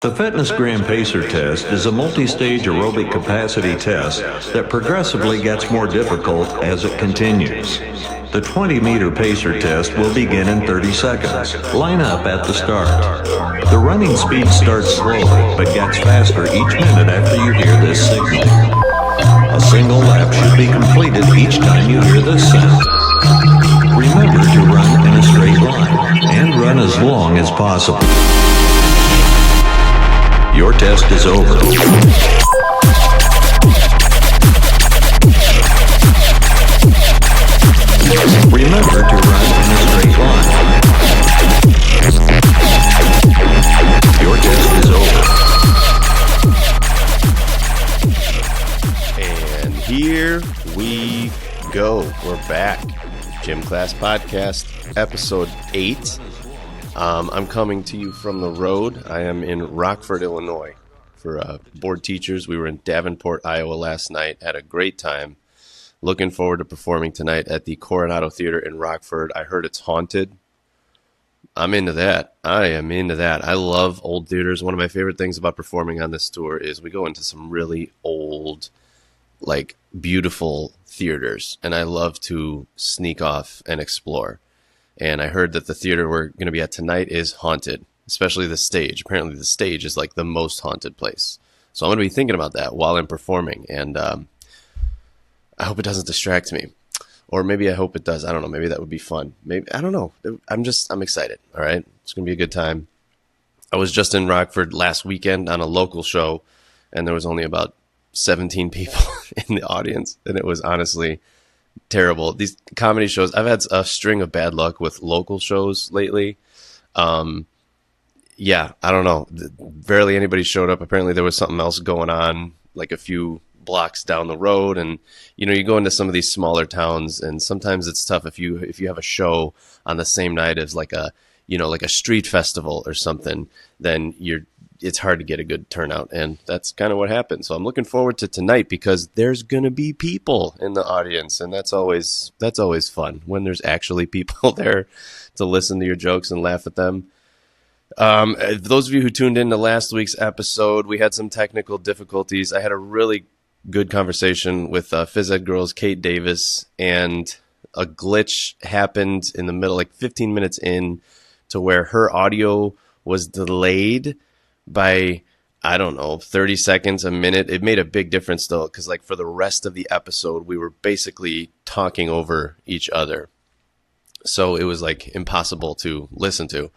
The Fitness Gram Pacer test is a multi-stage aerobic capacity test that progressively gets more difficult as it continues. The 20-meter pacer test will begin in 30 seconds. Line up at the start. The running speed starts slowly, but gets faster each minute after you hear this signal. A single lap should be completed each time you hear this sound. Remember to run in a straight line, and run as long as possible. Your test is over. Remember to run in a straight line. Your test is over. And here we go. We're back. Gym Class Podcast, episode 8. I'm coming to you from the road. I am in Rockford, Illinois for board teachers. We were in Davenport, Iowa last night. Had a great time. Looking forward to performing tonight at the Coronado Theater in Rockford. I heard it's haunted. I'm into that. I am into that. I love old theaters. One of my favorite things about performing on this tour is we go into some really old, like, beautiful theaters, and I love to sneak off and explore. And I heard that the theater we're going to be at tonight is haunted, especially the stage. Apparently the stage is like the most haunted place. So I'm going to be thinking about that while I'm performing. And I hope it doesn't distract me. Or maybe I hope it does. I don't know. Maybe that would be fun. Maybe, I don't know. I'm excited. All right. It's going to be a good time. I was just in Rockford last weekend on a local show, and there was only about 17 people in the audience. And it was honestly terrible. These comedy shows, I've had a string of bad luck with local shows lately. Yeah, I don't know. Barely anybody showed up. Apparently there was something else going on like a few blocks down the road. And, you know, you go into some of these smaller towns, and sometimes it's tough if you have a show on the same night as like a street festival or something, then it's hard to get a good turnout, and that's kind of what happened. So I'm looking forward to tonight because there's going to be people in the audience, and that's always fun when there's actually people there to listen to your jokes and laugh at them. Those of you who tuned in to last week's episode, we had some technical difficulties. I had a really good conversation with Phys Ed Girls Kate Davis, and a glitch happened in the middle, like 15 minutes in, to where her audio was delayed by, I don't know, 30 seconds, a minute. It made a big difference though, because like for the rest of the episode, we were basically talking over each other. So it was like impossible to listen to.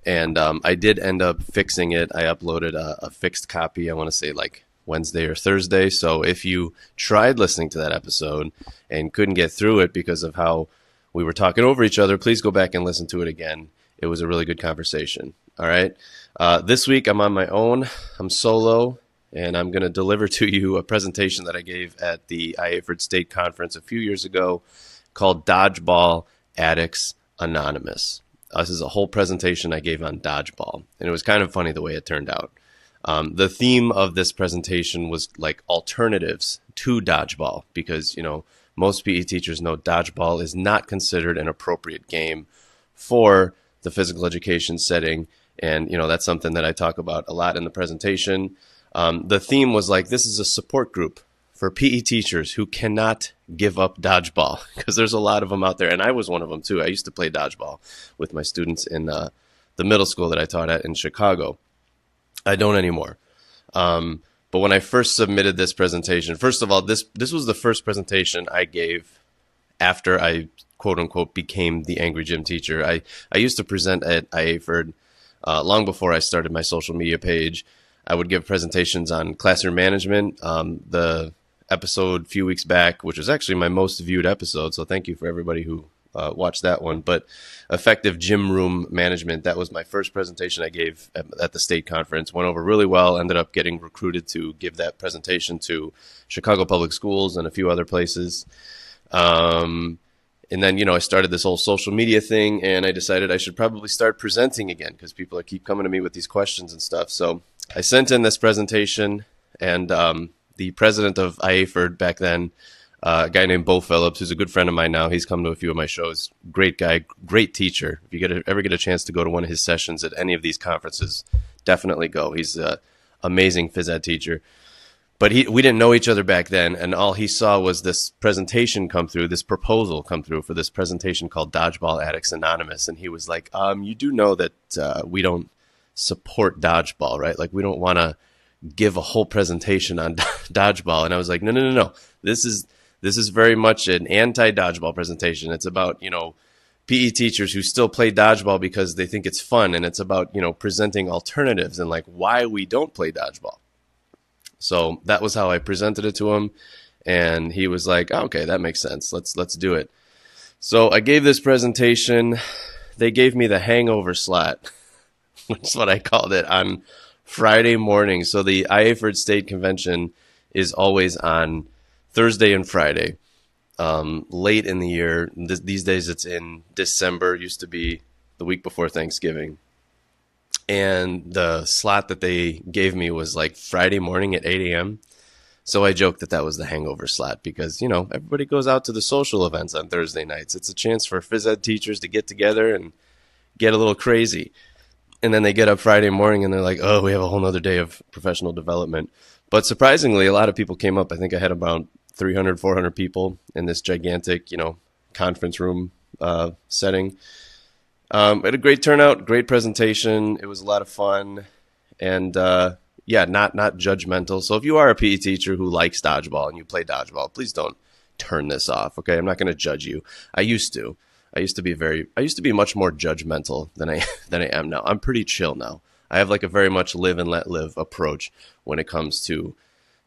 And I did end up fixing it. I uploaded a fixed copy, I want to say like Wednesday or Thursday. So if you tried listening to that episode and couldn't get through it because of how we were talking over each other, please go back and listen to it again. It was a really good conversation. All right. This week I'm on my own. I'm solo, and I'm going to deliver to you a presentation that I gave at the IAFRD State Conference a few years ago called Dodgeball Addicts Anonymous. This is a whole presentation I gave on dodgeball, and it was kind of funny the way it turned out. The theme of this presentation was like alternatives to dodgeball because, you know, most PE teachers know dodgeball is not considered an appropriate game for the physical education setting. And, you know, that's something that I talk about a lot in the presentation. The theme was like, this is a support group for PE teachers who cannot give up dodgeball, because there's a lot of them out there. And I was one of them too. I used to play dodgeball with my students in the middle school that I taught at in Chicago. I don't anymore. But when I first submitted this presentation, first of all, this was the first presentation I gave after I quote unquote became the angry gym teacher. I used to present at IAFRD long before I started my social media page. I would give presentations on classroom management. The episode a few weeks back, which was actually my most viewed episode, so thank you for everybody who watched that one. But effective gym room management, that was my first presentation I gave at the state conference. Went over really well. Ended up getting recruited to give that presentation to Chicago Public Schools and a few other places. And then, you know, I started this whole social media thing, and I decided I should probably start presenting again because people keep coming to me with these questions and stuff. So I sent in this presentation, and the president of IAFRD back then, a guy named Bo Phillips, who's a good friend of mine now. He's come to a few of my shows. Great guy, great teacher. If you ever get a chance to go to one of his sessions at any of these conferences, definitely go. He's an amazing phys ed teacher. But we didn't know each other back then, and all he saw was this presentation come through, this proposal come through for this presentation called Dodgeball Addicts Anonymous. And he was like, you do know that we don't support dodgeball, right? Like, we don't want to give a whole presentation on dodgeball. And I was like, no. This is very much an anti-dodgeball presentation. It's about, PE teachers who still play dodgeball because they think it's fun. And it's about, presenting alternatives and like why we don't play dodgeball. So that was how I presented it to him. And he was like, oh, okay, that makes sense. Let's do it. So I gave this presentation. They gave me the hangover slot. That's what I called it, on Friday morning. So the Iaford State Convention is always on Thursday and Friday, late in the year. These days it's in December. It used to be the week before Thanksgiving. And the slot that they gave me was like Friday morning at 8 a.m. So I joked that was the hangover slot because, everybody goes out to the social events on Thursday nights. It's a chance for phys ed teachers to get together and get a little crazy. And then they get up Friday morning and they're like, oh, we have a whole nother day of professional development. But surprisingly, a lot of people came up. I think I had about 300, 400 people in this gigantic, conference room setting. Had a great turnout, great presentation. It was a lot of fun, and not judgmental. So if you are a PE teacher who likes dodgeball and you play dodgeball, please don't turn this off. Okay, I'm not going to judge you. I used to be much more judgmental than I am now. I'm pretty chill now. I have like a very much live and let live approach when it comes to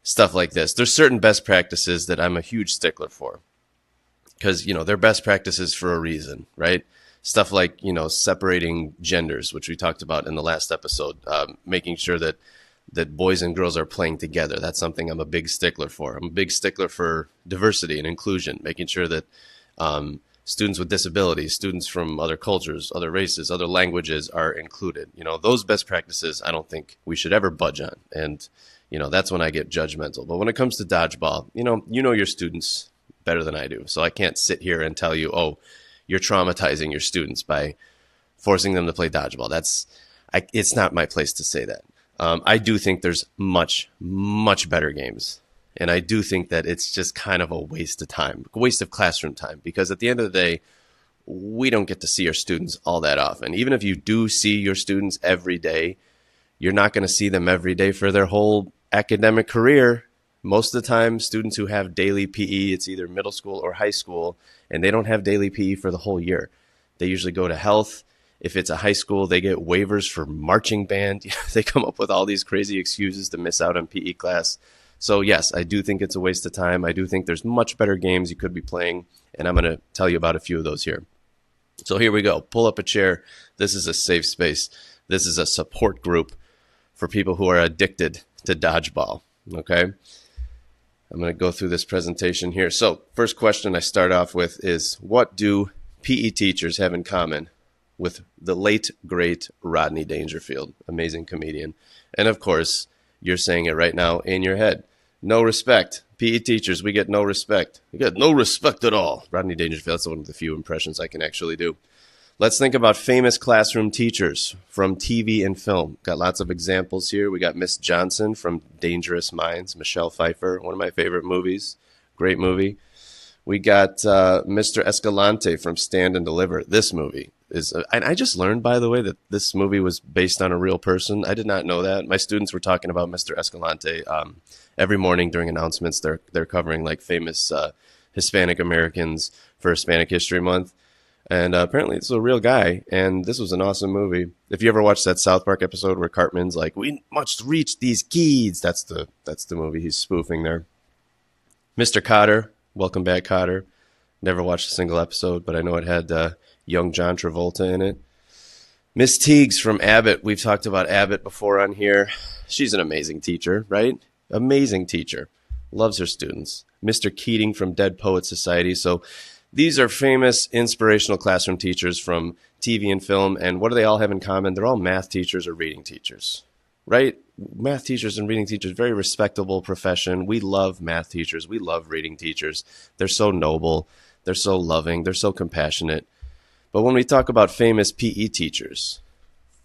stuff like this. There's certain best practices that I'm a huge stickler for because they're best practices for a reason, right? Stuff like, separating genders, which we talked about in the last episode, making sure that boys and girls are playing together. That's something I'm a big stickler for. I'm a big stickler for diversity and inclusion, making sure that students with disabilities, students from other cultures, other races, other languages are included. Those best practices I don't think we should ever budge on. And, that's when I get judgmental. But when it comes to dodgeball, you know your students better than I do. So I can't sit here and tell you, oh, you're traumatizing your students by forcing them to play dodgeball. It's not my place to say that. I do think there's much, much better games. And I do think that it's just kind of a waste of time, a waste of classroom time, because at the end of the day, we don't get to see our students all that often. Even if you do see your students every day, you're not going to see them every day for their whole academic career. Most of the time, students who have daily PE, it's either middle school or high school, and they don't have daily PE for the whole year. They usually go to health. If it's a high school, they get waivers for marching band. They come up with all these crazy excuses to miss out on PE class. So yes, I do think it's a waste of time. I do think there's much better games you could be playing, and I'm going to tell you about a few of those here. So here we go. Pull up a chair. This is a safe space. This is a support group for people who are addicted to dodgeball. Okay? I'm going to go through this presentation here. So first question I start off with is, what do PE teachers have in common with the late, great Rodney Dangerfield, amazing comedian? And of course, you're saying it right now in your head. No respect. PE teachers, we get no respect. We get no respect at all. Rodney Dangerfield, that's one of the few impressions I can actually do. Let's think about famous classroom teachers from TV and film. Got lots of examples here. We got Miss Johnson from Dangerous Minds, Michelle Pfeiffer, one of my favorite movies. Great movie. We got Mr. Escalante from Stand and Deliver. This movie is, and I just learned, by the way, that this movie was based on a real person. I did not know that. My students were talking about Mr. Escalante every morning during announcements. They're covering like famous Hispanic Americans for Hispanic History Month. And apparently it's a real guy, and this was an awesome movie. If you ever watched that South Park episode where Cartman's like, "We must reach these kids," that's the movie he's spoofing there. Mr. Cotter, welcome back, Cotter. Never watched a single episode, but I know it had young John Travolta in it. Miss Teagues from Abbott. We've talked about Abbott before on here. She's an amazing teacher, right? Amazing teacher. Loves her students. Mr. Keating from Dead Poets Society. So these are famous, inspirational classroom teachers from TV and film, and what do they all have in common? They're all math teachers or reading teachers, right? Math teachers and reading teachers, very respectable profession. We love math teachers. We love reading teachers. They're so noble. They're so loving. They're so compassionate. But when we talk about famous PE teachers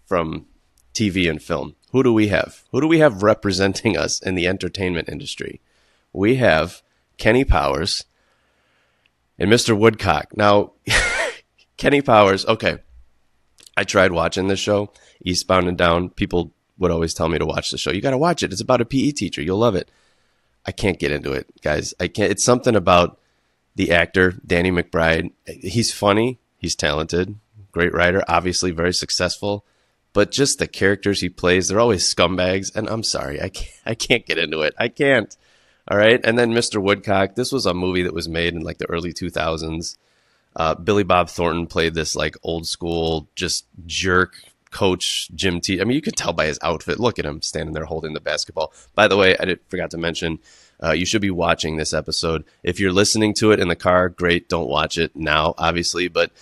from TV and film, who do we have? Who do we have representing us in the entertainment industry? We have Kenny Powers and Mr. Woodcock. Now, Kenny Powers, okay, I tried watching this show, Eastbound and Down. People would always tell me to watch the show. You got to watch it. It's about a PE teacher. You'll love it. I can't get into it, guys. I can't. It's something about the actor, Danny McBride. He's funny. He's talented. Great writer. Obviously very successful. But just the characters he plays, they're always scumbags. And I'm sorry. I can't get into it. I can't. All right. And then Mr. Woodcock. This was a movie that was made in like the early 2000s. Billy Bob Thornton played this like old school, just jerk coach gym teacher. I mean, you could tell by his outfit. Look at him standing there holding the basketball. By the way, forgot to mention, you should be watching this episode. If you're listening to it in the car, great. Don't watch it now, obviously, but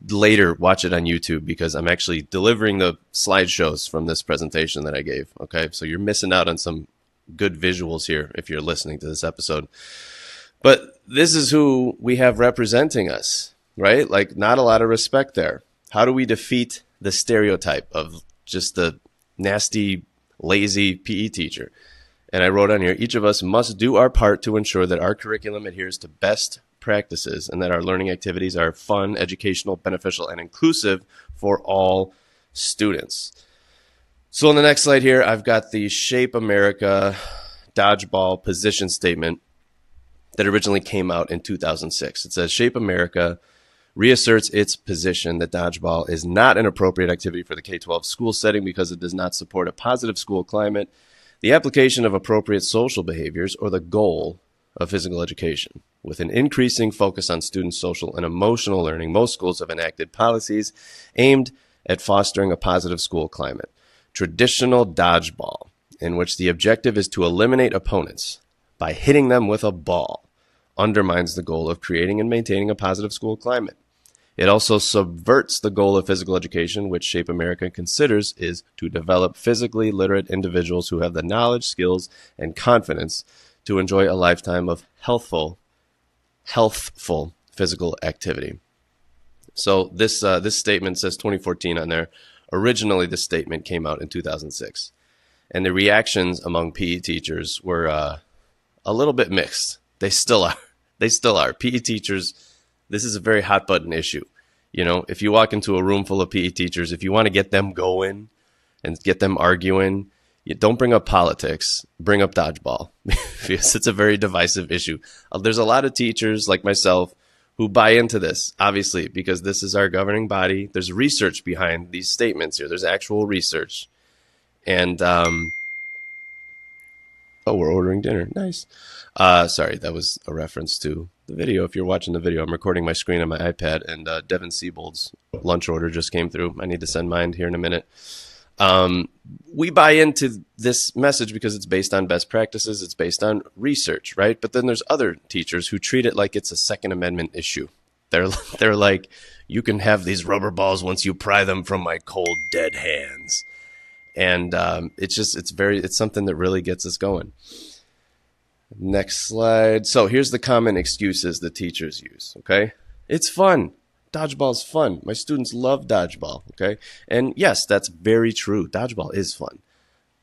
later watch it on YouTube because I'm actually delivering the slideshows from this presentation that I gave. Okay, so you're missing out on some good visuals here if you're listening to this episode. But this is who we have representing us, right? Like, not a lot of respect there. How do we defeat the stereotype of just the nasty, lazy PE teacher? And I wrote on here, each of us must do our part to ensure that our curriculum adheres to best practices and that our learning activities are fun, educational, beneficial, and inclusive for all students. So on the next slide here, I've got the Shape America Dodgeball position statement that originally came out in 2006. It says, Shape America reasserts its position that dodgeball is not an appropriate activity for the K-12 school setting because it does not support a positive school climate, the application of appropriate social behaviors, or the goal of physical education. With an increasing focus on student social and emotional learning, most schools have enacted policies aimed at fostering a positive school climate. Traditional dodgeball, in which the objective is to eliminate opponents by hitting them with a ball, undermines the goal of creating and maintaining a positive school climate. It also subverts the goal of physical education, which Shape America considers is to develop physically literate individuals who have the knowledge, skills, and confidence to enjoy a lifetime of healthful physical activity. So this statement says 2014 on there. Originally, this statement came out in 2006. And the reactions among PE teachers were a little bit mixed. They still are. They still are. PE teachers, this is a very hot button issue. You know, if you walk into a room full of PE teachers, if you want to get them going and get them arguing, you don't bring up politics, bring up dodgeball because it's a very divisive issue. There's a lot of teachers like myself who buy into this, obviously, because this is our governing body. There's research behind these statements here. There's actual research. And, we're ordering dinner. Nice. Sorry, that was a reference to the video. If you're watching the video, I'm recording my screen on my iPad, and Devin Siebold's lunch order just came through. I need to send mine here in a minute. We buy into this message because it's based on best practices. It's based on research, right? But then there's other teachers who treat it like it's a Second Amendment issue. They're like, you can have these rubber balls once you pry them from my cold, dead hands. And it's something that really gets us going. Next slide. So here's the common excuses that teachers use, okay? It's fun. Dodgeball's fun. My students love dodgeball, okay? And yes, that's very true. Dodgeball is fun.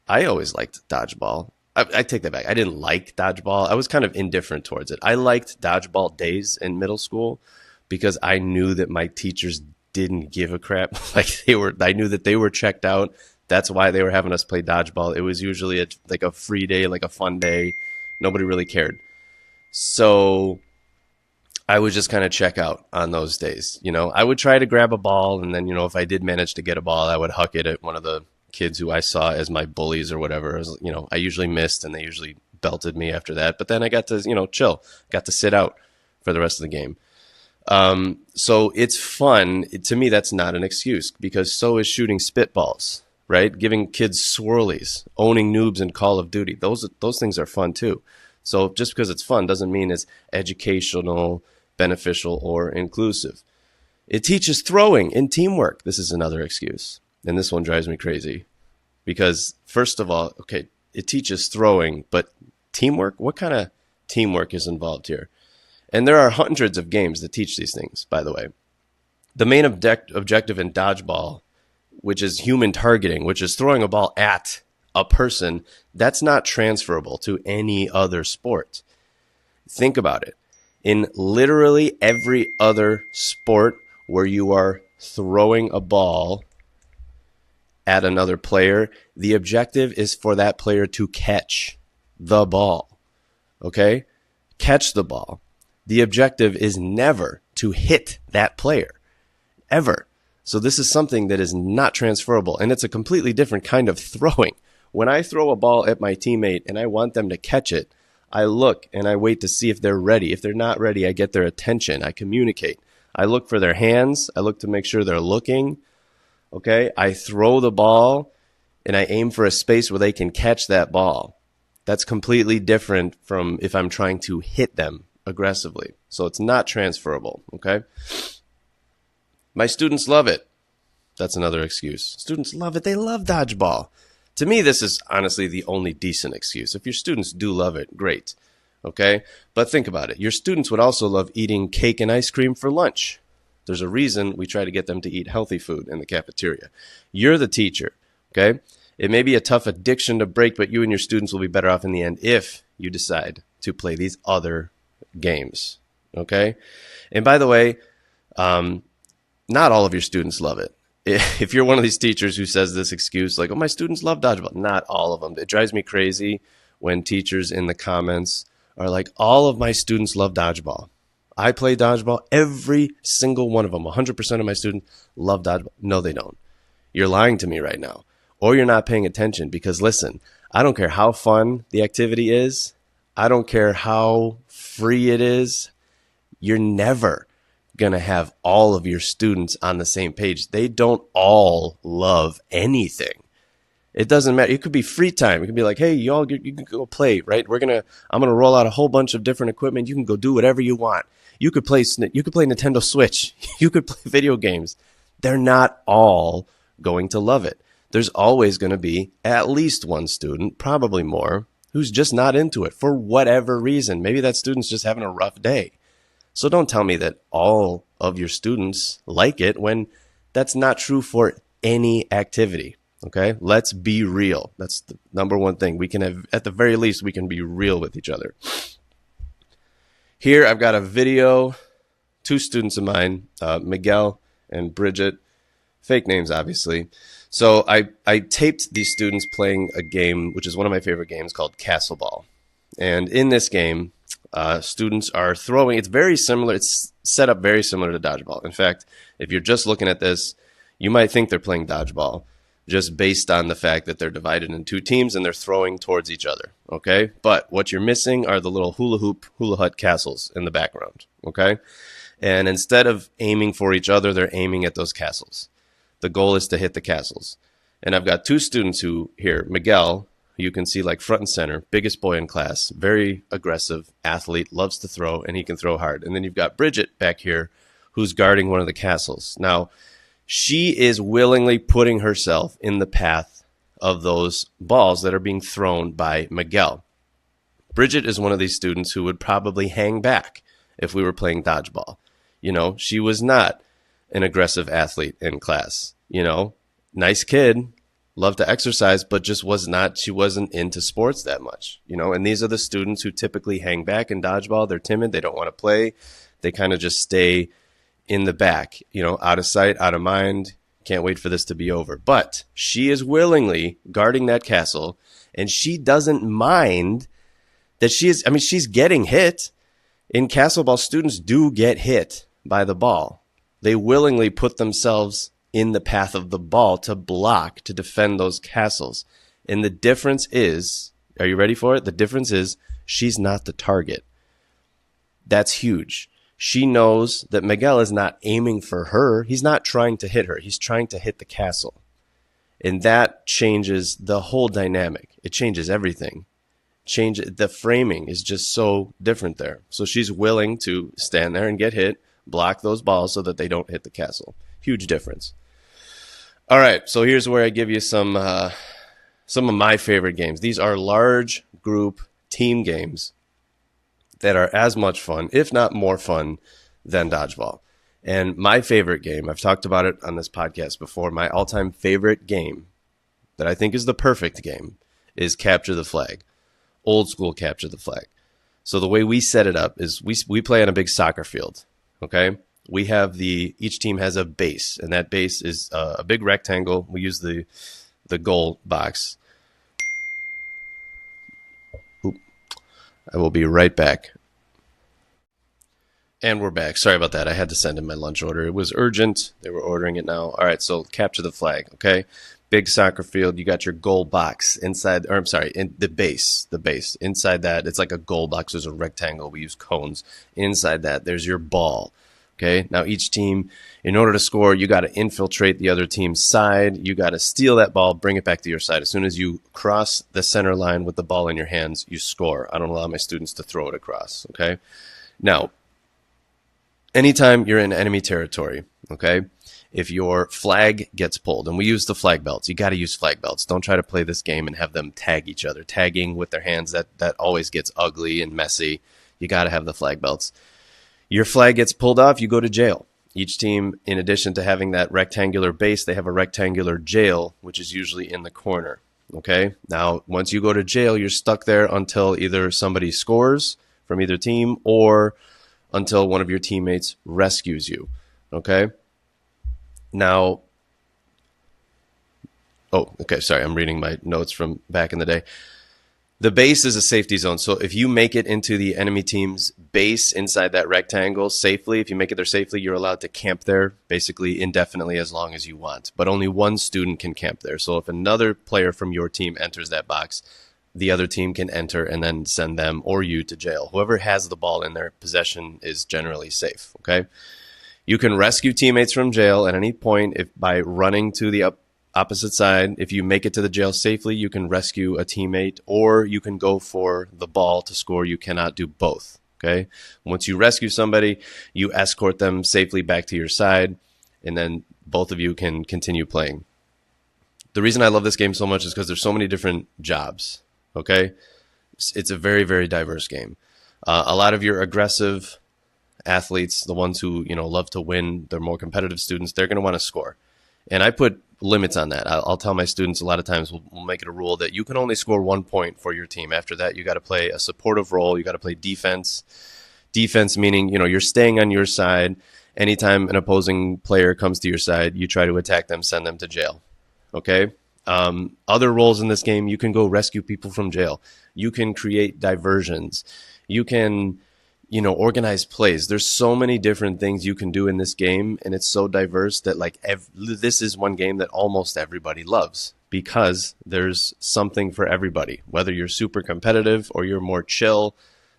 I always liked dodgeball. I take that back. I didn't like dodgeball. I was kind of indifferent towards it. I liked dodgeball days in middle school because I knew that my teachers didn't give a crap. I knew that they were checked out. That's why they were having us play dodgeball. It was usually a free day, like a fun day. Nobody really cared. So I would just kind of check out on those days. You know, I would try to grab a ball, and then, you know, if I did manage to get a ball, I would huck it at one of the kids who I saw as my bullies or whatever. I usually missed, and they usually belted me after that. But then I got to, chill, got to sit out for the rest of the game. So it's fun. To me, that's not an excuse, because so is shooting spitballs, right? Giving kids swirlies, owning noobs in Call of Duty. Those things are fun too. So just because it's fun doesn't mean it's educational, beneficial, or inclusive. It teaches throwing and teamwork. This is another excuse. And this one drives me crazy because, first of all, okay, it teaches throwing, but teamwork? What kind of teamwork is involved here? And there are hundreds of games that teach these things, by the way. The main objective in dodgeball, which is human targeting, which is throwing a ball at a person, that's not transferable to any other sport. Think about it. In literally every other sport where you are throwing a ball at another player, the objective is for that player to catch the ball. Okay? Catch the ball. The objective is never to hit that player. Ever. So this is something that is not transferable, and it's a completely different kind of throwing. When I throw a ball at my teammate and I want them to catch it, I look and I wait to see if they're ready. If they're not ready, I get their attention. I communicate. I look for their hands. I look to make sure they're looking. Okay? I throw the ball and I aim for a space where they can catch that ball. That's completely different from if I'm trying to hit them aggressively. So it's not transferable. Okay? My students love it. That's another excuse. Students love it. They love dodgeball. To me, this is honestly the only decent excuse. If your students do love it, great. Okay? But think about it. Your students would also love eating cake and ice cream for lunch. There's a reason we try to get them to eat healthy food in the cafeteria. You're the teacher. Okay? It may be a tough addiction to break, but you and your students will be better off in the end if you decide to play these other games. Okay? And by the way, not all of your students love it. If you're one of these teachers who says this excuse, like, oh, my students love dodgeball, not all of them. It drives me crazy when teachers in the comments are like, all of my students love dodgeball. I play dodgeball. Every single one of them, 100% of my students love dodgeball. No, they don't. You're lying to me right now. Or you're not paying attention because, listen, I don't care how fun the activity is. I don't care how free it is. You're never going to have all of your students on the same page. They don't all love anything. It doesn't matter. It could be free time. It could be like, hey, you can go play, right? I'm going to roll out a whole bunch of different equipment. You can go do whatever you want. You could play Nintendo Switch. You could play video games. They're not all going to love it. There's always going to be at least one student, probably more, who's just not into it for whatever reason. Maybe that student's just having a rough day. So don't tell me that all of your students like it when that's not true for any activity, okay? Let's be real. That's the number one thing. We can have, at the very least, we can be real with each other. Here I've got a video, two students of mine, Miguel and Bridget, fake names obviously. So I taped these students playing a game, which is one of my favorite games, called Castle Ball. And in this game, students are throwing. It's very similar. It's set up very similar to dodgeball. In fact, if you're just looking at this, you might think they're playing dodgeball just based on the fact that they're divided in two teams and they're throwing towards each other. Okay. But what you're missing are the little hula hut castles in the background. Okay. And instead of aiming for each other, they're aiming at those castles. The goal is to hit the castles. And I've got two students here, Miguel, you can see like front and center, biggest boy in class, very aggressive athlete, loves to throw, and he can throw hard. And then you've got Bridget back here who's guarding one of the castles. Now, she is willingly putting herself in the path of those balls that are being thrown by Miguel. Bridget is one of these students who would probably hang back if we were playing dodgeball. You know, she was not an aggressive athlete in class. You know, nice kid, loved to exercise, but just she wasn't into sports that much, you know, and these are the students who typically hang back in dodgeball. They're timid. They don't want to play. They kind of just stay in the back, you know, out of sight, out of mind. Can't wait for this to be over. But she is willingly guarding that castle, and she doesn't mind that she's getting hit. In castle ball, students do get hit by the ball. They willingly put themselves in the path of the ball to block, to defend those castles. And the difference is, are you ready for it? The difference is she's not the target. That's huge. She knows that Miguel is not aiming for her. He's not trying to hit her. He's trying to hit the castle. And that changes the whole dynamic. It changes everything. The framing is just so different there. So she's willing to stand there and get hit, block those balls so that they don't hit the castle. Huge difference. All right, so here's where I give you some of my favorite games. These are large group team games that are as much fun, if not more fun, than dodgeball. And my favorite game, I've talked about it on this podcast before, my all-time favorite game that I think is the perfect game is capture the flag, old school capture the flag. So the way we set it up is we play on a big soccer field, okay? We have each team has a base, and that base is a big rectangle. We use the goal box. Oop. I will be right back. And we're back. Sorry about that. I had to send in my lunch order. It was urgent. They were ordering it now. All right, so capture the flag, okay? Big soccer field. You got your goal box inside, or I'm sorry, in the base. Inside that, it's like a goal box. There's a rectangle. We use cones. Inside that, there's your ball, okay? Now, each team, in order to score, you got to infiltrate the other team's side. You got to steal that ball, bring it back to your side. As soon as you cross the center line with the ball in your hands, you score. I don't allow my students to throw it across, okay? Now, anytime you're in enemy territory, okay, if your flag gets pulled, and we use the flag belts, you got to use flag belts. Don't try to play this game and have them tag each other. Tagging with their hands, that always gets ugly and messy. You got to have the flag belts. Your flag gets pulled off, you go to jail. Each team, in addition to having that rectangular base, they have a rectangular jail, which is usually in the corner, okay? Now, once you go to jail, you're stuck there until either somebody scores from either team or until one of your teammates rescues you, okay? Now, sorry, I'm reading my notes from back in the day. The base is a safety zone, so if you make it into the enemy team's base inside that rectangle safely, if you make it there safely, you're allowed to camp there basically indefinitely as long as you want, but only one student can camp there. So if another player from your team enters that box, the other team can enter and then send them or you to jail. Whoever has the ball in their possession is generally safe, okay? You can rescue teammates from jail at any point by running to the opposite side. If you make it to the jail safely, you can rescue a teammate, or you can go for the ball to score. You cannot do both, okay? Once you rescue somebody, you escort them safely back to your side, and then both of you can continue playing. The reason I love this game so much is because there's so many different jobs, okay? It's a very, very diverse game. A lot of your aggressive athletes, the ones who love to win, they're more competitive students, they're going to want to score. And I put limits on that. I'll tell my students a lot of times, we'll make it a rule that you can only score 1 point for your team. After that, you got to play a supportive role. You got to play defense. Defense meaning, you're staying on your side. Anytime an opposing player comes to your side, you try to attack them, send them to jail. Okay? Other roles in this game, you can go rescue people from jail. You can create diversions. You can organize plays. There's so many different things you can do in this game, and it's so diverse that this is one game that almost everybody loves because there's something for everybody. Whether you're super competitive or you're more chill,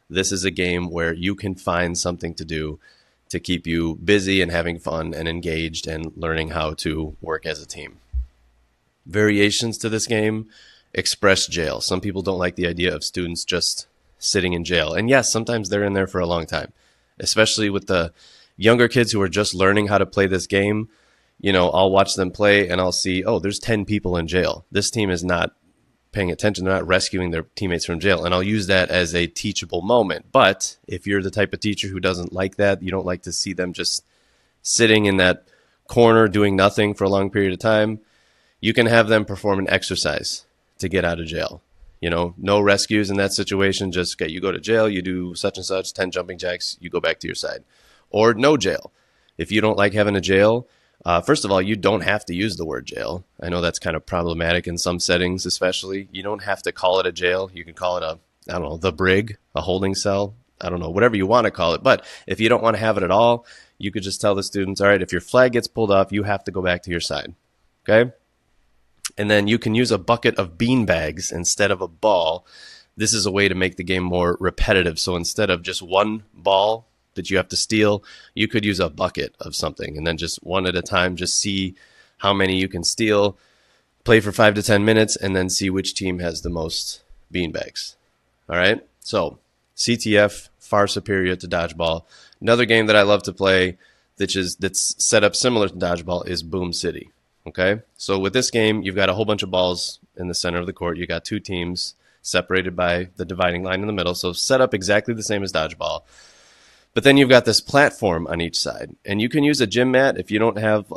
this is a game where you can find something to do to keep you busy and having fun and engaged and learning how to work as a team. Variations to this game: express jail. Some people don't like the idea of students just sitting in jail. And yes, sometimes they're in there for a long time, especially with the younger kids who are just learning how to play this game. I'll watch them play and I'll see, there's 10 people in jail. This team is not paying attention. They're not rescuing their teammates from jail. And I'll use that as a teachable moment. But if you're the type of teacher who doesn't like that, you don't like to see them just sitting in that corner doing nothing for a long period of time, you can have them perform an exercise to get out of jail. No rescues in that situation. Just you go to jail, you do such and such, 10 jumping jacks, you go back to your side. Or no jail. If you don't like having a jail, first of all, you don't have to use the word jail. I know that's kind of problematic in some settings, especially. You don't have to call it a jail. You can call it the brig, a holding cell. I don't know, whatever you want to call it. But if you don't want to have it at all, you could just tell the students, all right, if your flag gets pulled off, you have to go back to your side. Okay? And then you can use a bucket of bean bags instead of a ball. This is a way to make the game more repetitive. So instead of just one ball that you have to steal, you could use a bucket of something and then just one at a time, just see how many you can steal, play for 5 to 10 minutes, and then see which team has the most bean bags. All right? So CTF, far superior to Dodgeball. Another game that I love to play that's set up similar to Dodgeball is Boom City. Okay, so with this game, you've got a whole bunch of balls in the center of the court. You got 2 teams separated by the dividing line in the middle, so set up exactly the same as Dodgeball. But then you've got this platform on each side, and you can use a gym mat. If you don't have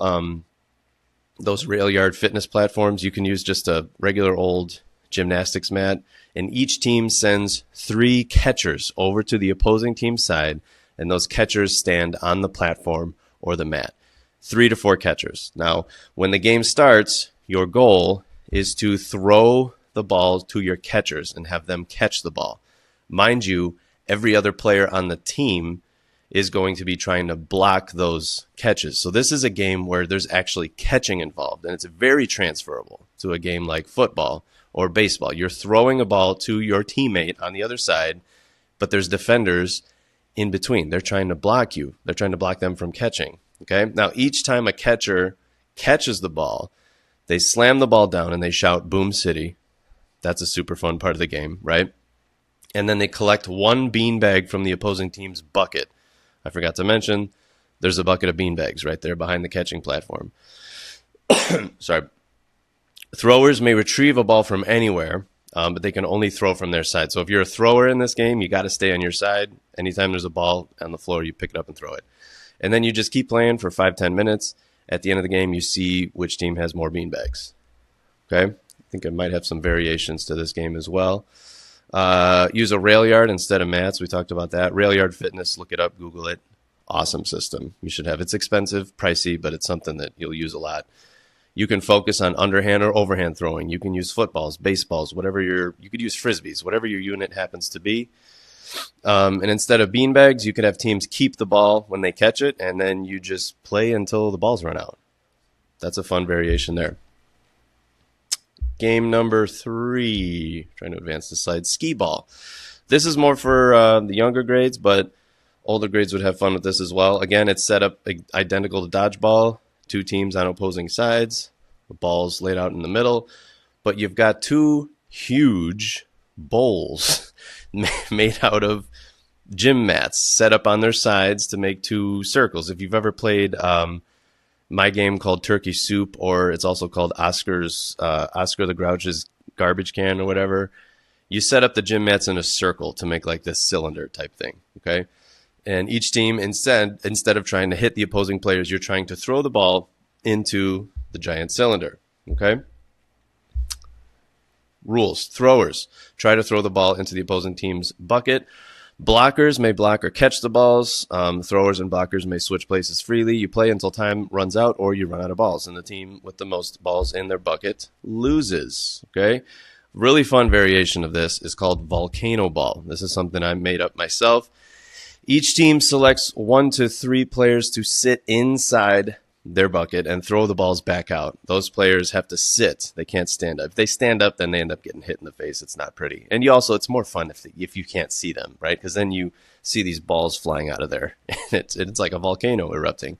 those rail yard fitness platforms, you can use just a regular old gymnastics mat, and each team sends 3 catchers over to the opposing team's side, and those catchers stand on the platform or the mat. 3 to 4 catchers. Now, when the game starts, your goal is to throw the ball to your catchers and have them catch the ball. Mind you, every other player on the team is going to be trying to block those catches. So this is a game where there's actually catching involved, and it's very transferable to a game like football or baseball. You're throwing a ball to your teammate on the other side, but there's defenders in between. They're trying to block you. They're trying to block them from catching. Okay. Now, each time a catcher catches the ball, they slam the ball down and they shout "Boom City." That's a super fun part of the game, right? And then they collect 1 beanbag from the opposing team's bucket. I forgot to mention, there's a bucket of beanbags right there behind the catching platform. Sorry. Throwers may retrieve a ball from anywhere, but they can only throw from their side. So if you're a thrower in this game, you got to stay on your side. Anytime there's a ball on the floor, you pick it up and throw it. And then you just keep playing for 5-10 minutes. At the end of the game, you see which team has more beanbags. Okay? I think I might have some variations to this game as well. Use a rail yard instead of mats. We talked about that. Rail yard fitness, look it up, Google it. Awesome system. You should have. It's expensive, pricey, but it's something that you'll use a lot. You can focus on underhand or overhand throwing. You can use footballs, baseballs, you could use frisbees, whatever your unit happens to be. And instead of beanbags, you could have teams keep the ball when they catch it, and then you just play until the balls run out. That's a fun variation there. Game number 3, trying to advance the slide, skee ball. This is more for the younger grades, but older grades would have fun with this as well. Again, it's set up identical to dodgeball, 2 teams on opposing sides, the balls laid out in the middle, but you've got 2 huge bowls made out of gym mats set up on their sides to make 2 circles. If you've ever played my game called Turkey Soup, or it's also called Oscar the Grouch's garbage can or whatever, you set up the gym mats in a circle to make like this cylinder type thing, okay? And each team, instead of trying to hit the opposing players, you're trying to throw the ball into the giant cylinder, okay? Rules. Throwers try to throw the ball into the opposing team's bucket. Blockers may block or catch the balls. Throwers and blockers may switch places freely. You play until time runs out or you run out of balls, and the team with the most balls in their bucket loses. Okay? Really fun variation of this is called volcano ball. This is something I made up myself. Each team selects 1 to 3 players to sit inside their bucket and throw the balls back out. Those players have to sit. They can't stand up. If they stand up, then they end up getting hit in the face. It's not pretty. And it's more fun if you can't see them, right? Because then you see these balls flying out of there. And it's like a volcano erupting.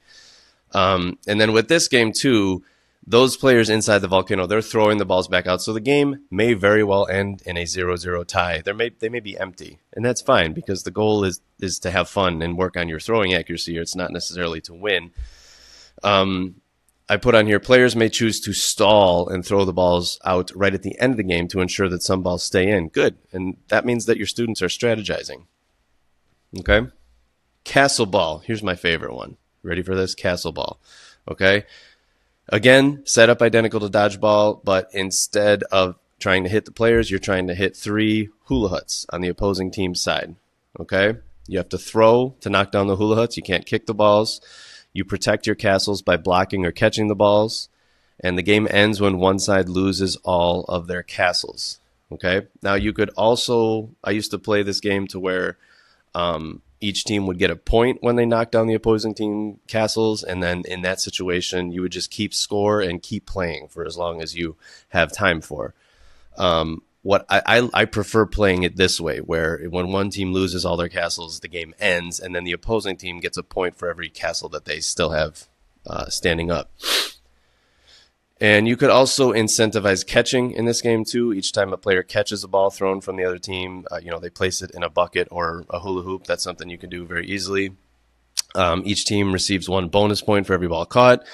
And then with this game too, those players inside the volcano, they're throwing the balls back out. So the game may very well end in a 0-0 tie. They may be empty. And that's fine because the goal is to have fun and work on your throwing accuracy, or it's not necessarily to win. I put on here, players may choose to stall and throw the balls out right at the end of the game to ensure that some balls stay in. Good. And that means that your students are strategizing. Okay? Castle ball. Here's my favorite one. Ready for this? Castle ball. Okay? Again, set up identical to dodgeball, but instead of trying to hit the players, you're trying to hit 3 hula hoods on the opposing team's side. Okay? You have to throw to knock down the hula hoods. You can't kick the balls. You protect your castles by blocking or catching the balls, and the game ends when one side loses all of their castles. Okay? Now, you could also, I used to play this game to where each team would get a point when they knocked down the opposing team castles, and then in that situation, you would just keep score and keep playing for as long as you have time for. What I prefer playing it this way, where when one team loses all their castles, the game ends, and then the opposing team gets a point for every castle that they still have standing up. And you could also incentivize catching in this game too. Each time a player catches a ball thrown from the other team, they place it in a bucket or a hula hoop. That's something you can do very easily. Each team receives 1 bonus point for every ball caught.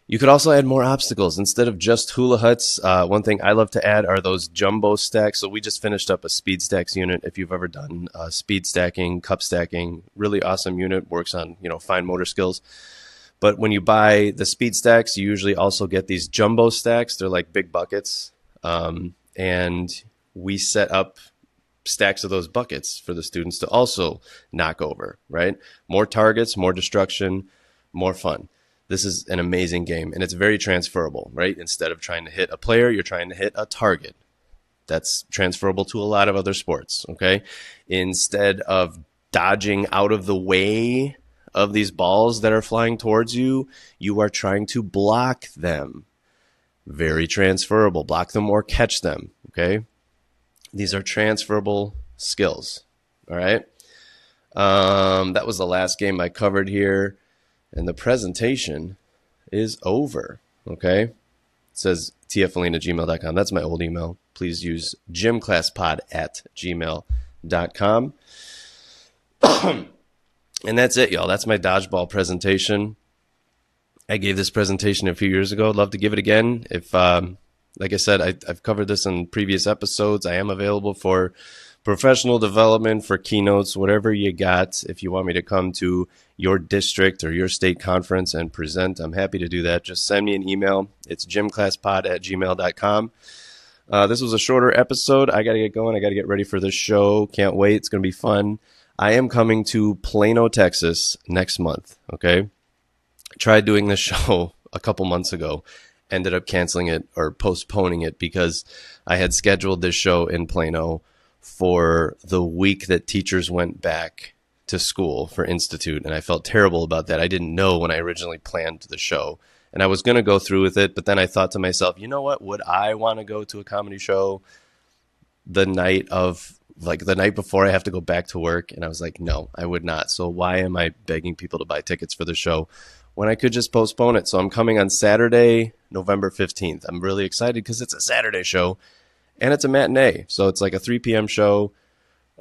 You could also add more obstacles. Instead of just hula huts, one thing I love to add are those jumbo stacks. So we just finished up a speed stacks unit. If you've ever done speed stacking, cup stacking, really awesome unit, works on fine motor skills. But when you buy the speed stacks, you usually also get these jumbo stacks. They're like big buckets. And and we set up stacks of those buckets for the students to also knock over, right? More targets, more destruction, more fun. This is an amazing game, and it's very transferable, right? Instead of trying to hit a player, you're trying to hit a target. That's transferable to a lot of other sports, okay? Instead of dodging out of the way of these balls that are flying towards you, you are trying to block them. Very transferable. Block them or catch them, okay? These are transferable skills, all right? That was the last game I covered here, and the presentation is over, okay? It says tfilline@gmail.com. That's my old email. Please use gymclasspod@gmail.com. And that's it, y'all. That's my dodgeball presentation. I gave this presentation a few years ago. I'd love to give it again. If, like I said, I've covered this in previous episodes. I am available for professional development, for keynotes, whatever you got. If you want me to come to your district or your state conference and present, I'm happy to do that. Just send me an email. It's gymclasspod@gmail.com. This was a shorter episode. I got to get going. I got to get ready for this show. Can't wait. It's going to be fun. I am coming to Plano, Texas next month, okay? Tried doing this show a couple months ago. Ended up canceling it or postponing it because I had scheduled this show in Plano for the week that teachers went back to school for Institute, and I felt terrible about that. I didn't know when I originally planned the show, and I was going to go through with it, but then I thought to myself, you know what? Would I want to go to a comedy show the night before I have to go back to work? And I was like, no, I would not. So why am I begging people to buy tickets for the show when I could just postpone it? So I'm coming on Saturday, November 15th. I'm really excited because it's a Saturday show and it's a matinee. So it's like a 3 p.m. show.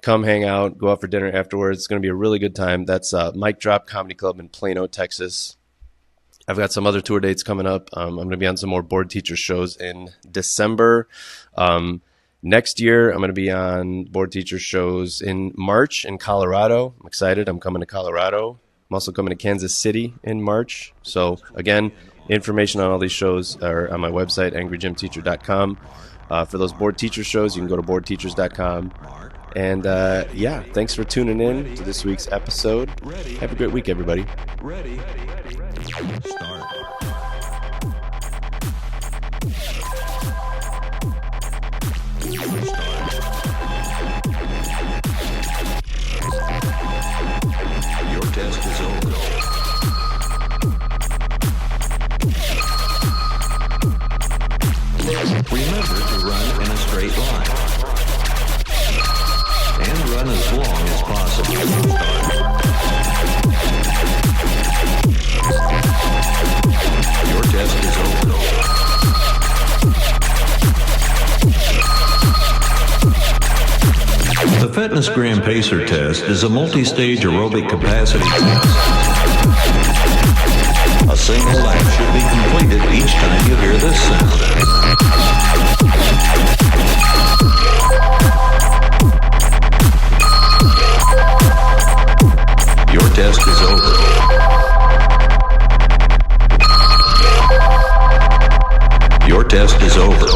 Come hang out, go out for dinner afterwards. It's going to be a really good time. That's Mic Drop Comedy Club in Plano, Texas. I've got some other tour dates coming up. I'm going to be on some more board teacher shows in December. Next year, I'm going to be on board teacher shows in March in Colorado. I'm excited. I'm coming to Colorado. I'm also coming to Kansas City in March. So, again, information on all these shows are on my website, angrygymteacher.com. For those board teacher shows, you can go to boardteachers.com. And, yeah, thanks for tuning in to this week's episode. Have a great week, everybody. Ready. Start. Your test is over. Remember to run in a straight line. And run as long as possible. Your test is over. The Fitness Gram Pacer test is a multi-stage aerobic capacity test. A single lap should be completed each time you hear this sound. Your test is over. Your test is over.